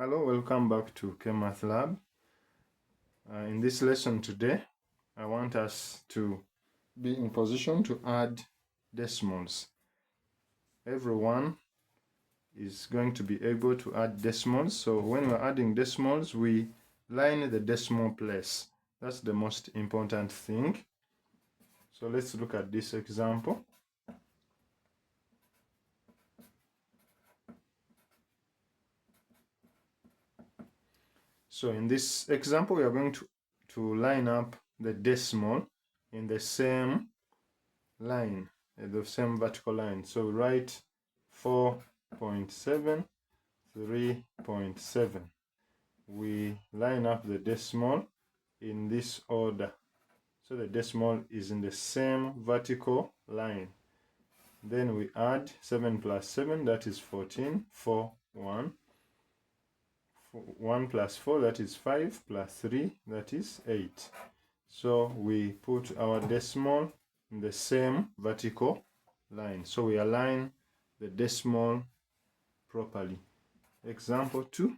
Hello, welcome back to Math Lab. In this lesson today, I want us to be in position to add decimals. Everyone is going to be able to add decimals. So when we're adding decimals, we line the decimal place. That's the most important thing. So let's look at this example. So in this example, we are going to line up the decimal in the same line, the same vertical line. So we write 4.7, 3.7. We line up the decimal in this order. So the decimal is in the same vertical line. Then we add 7 plus 7, that is 14, 4, 1. 1 plus 4, that is 5, plus 3, that is 8. So we put our decimal in the same vertical line. So we align the decimal properly. Example 2,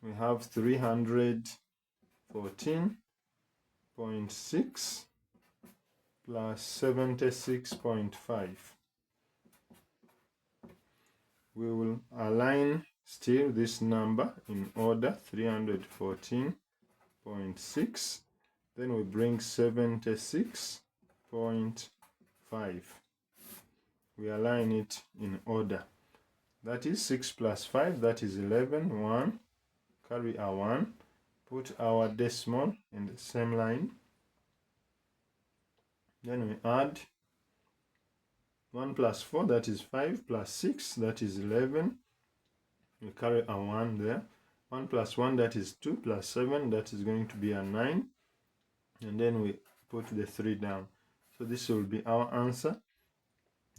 we have 314.6 plus 76.5. We will align still this number in order, 314.6. Then we bring 76.5. We align it in order. That is 6 plus 5, that is 11, 1. Carry a 1. Put our decimal in the same line. Then we add 1 plus 4, that is 5, plus 6, that is 11. We carry a 1 there. 1 plus 1, that is 2, plus 7, that is going to be a 9. And then we put the 3 down. So this will be our answer.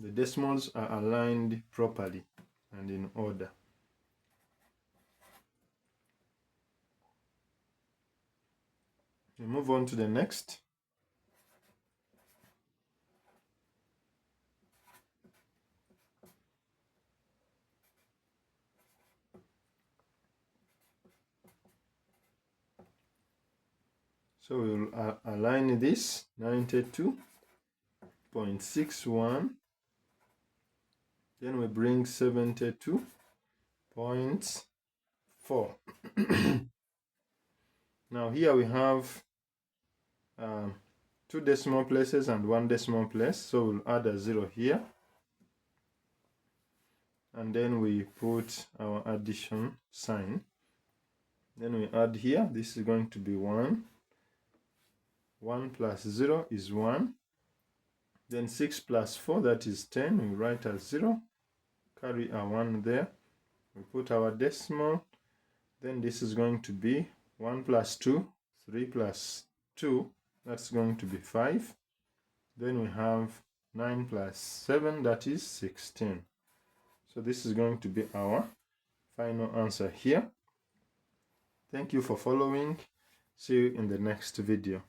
The decimals are aligned properly and in order. We move on to the next. So we will align this 92.61. Then we bring 72.4. Now here we have 2 decimal places and 1 decimal place. So we'll add a 0 here. And then we put our addition sign. Then we add here. This is going to be 1. 1 plus 0 is 1. Then 6 plus 4, that is 10. We write as 0. Carry a 1 there. We put our decimal. Then this is going to be 1 plus 2. 3 plus 2, that's going to be 5. Then we have 9 plus 7, that is 16. So this is going to be our final answer here. Thank you for following. See you in the next video.